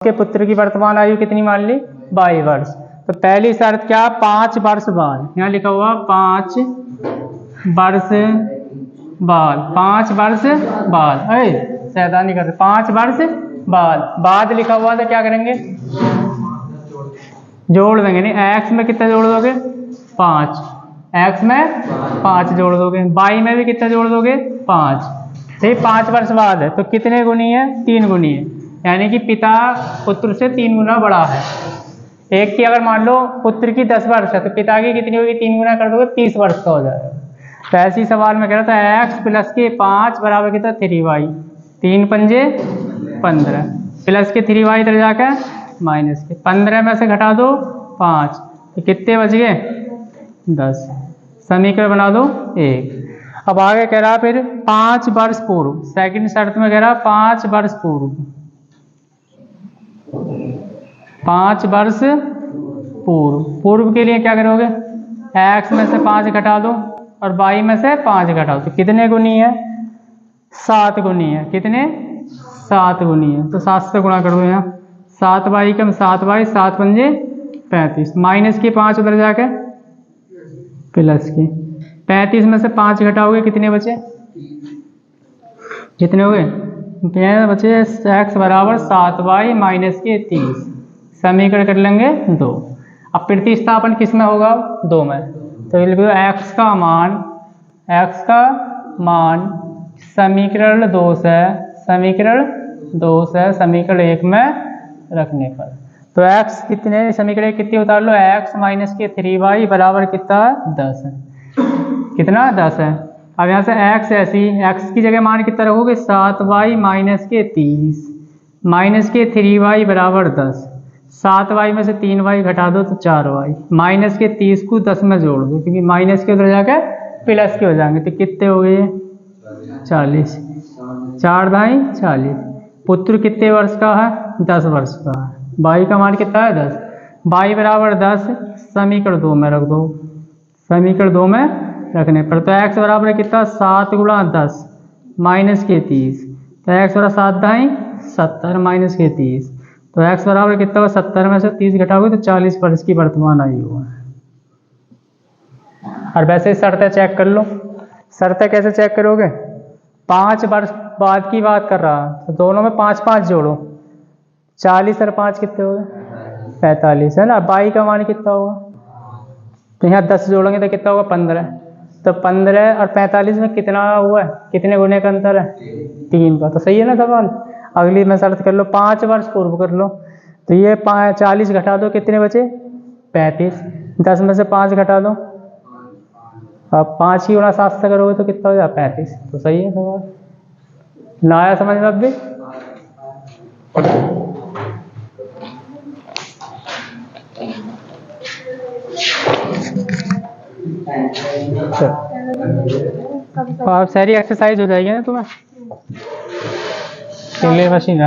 के पुत्र की वर्तमान आयु कितनी मान ली? 22 वर्ष। तो पहली शर्त क्या? 5 वर्ष बाद, यहाँ लिखा हुआ 5 वर्ष बाद, 5 वर्ष बाद, शैतानी करते, 5 वर्ष बाद लिखा हुआ तो क्या करेंगे? जोड़ देंगे। नहीं, एक्स में कितना जोड़ दोगे? 5, एक्स में 5 जोड़ दोगे, वाई में भी कितना जोड़ दोगे? 5। ठीक, 5 वर्ष बाद है तो कितने गुनी है? 3 गुनी है, यानी कि पिता पुत्र से 3 गुना बड़ा है। एक की अगर मान लो पुत्र की 10 वर्ष है तो पिता की कितनी होगी? 3 गुना कर दोगे, 30 वर्ष का हो जाएगा। तो ऐसी सवाल में कह रहा था एक्स प्लस के 5 बराबर कितना? 3y, 3 पंजे 15, प्लस के 3y इधर जाकर माइनस के 15 में से घटा दो 5, तो कितने बच गए? 10। समीकरण बना दो 1। अब आगे कह रहा फिर 5 वर्ष पूर्व, सेकंड शर्त में कह रहा 5 वर्ष पूर्व, 5 वर्ष पूर्व के लिए क्या करोगे? x में से 5 घटा दो और y में से 5 घटाओ, तो कितने गुनी है? 7 गुनी है। कितने? 7 गुनी है। तो 7 से गुणा कर दो, यहाँ 7y कम 7y, 7 पंजे 35, माइनस के 5 उधर जाके प्लस के 35 में से 5 घटाओगे, कितने बचे? कितने हो गए? बचे x बराबर 7y माइनस के 30। समीकरण कर लेंगे 2। अब प्रतिस्थापन किस में होगा? 2 में। तो x का मान समीकरण 2 से समीकरण 1 में रखने पर, तो x कितने, समीकरण कितने उतार लो? x माइनस के 3y बराबर कितना? 10 है। कितना? 10 है। अब यहाँ से x ऐसी, x की जगह मान कितना रखोगे? 7y माइनस के 30 माइनस के 3y बराबर 10, 7y में से 3y घटा दो तो 4y, माइनस के 30 को 10 में जोड़ दो, क्योंकि माइनस के उधर जाकर प्लस के हो जाएंगे, तो कितने हो गए? 40, 4 दाई 40। पुत्र कितने वर्ष का है? 10 वर्ष का है। y का मान कितना है? 10, y बराबर 10 समीकरण 2 में रख दो। समीकरण 2 में रखने पर तो x बराबर कितना? 7 गुणा 10 माइनस के 30, तो x बराबर 7 दाई 70 माइनस के 30, तो x बराबर कितना? 70 में से 30 घटाओगे तो 40 वर्ष की वर्तमान आयु है। और वैसे शर्तें चेक कर लो। शर्तें कैसे चेक करोगे? 5 वर्ष बाद की बात कर रहा, तो दोनों में 5-5 जोड़ो, 40 और 5 कितने हो गए? 45 है ना। y का मान कितना होगा? तो यहाँ 10 जोड़ेंगे तो कितना होगा? 15। तो 15 और 45 में कितना हुआ है? कितने गुने का अंतर है? 3 का। तो सही है ना सवाल। अगली में शर्त कर लो, 5 वर्ष पूर्व कर लो, तो ये 40 घटा दो, कितने बचे? 35। 10 में से 5 घटा दो, अब 5 ही गुणा 7 से करोगे तो कितना हो जाए? 35। तो सही है सवाल। ना आया समझ में अब भी? आप सारी एक्सरसाइज हो जाएगी ना तुम्हें, मशीन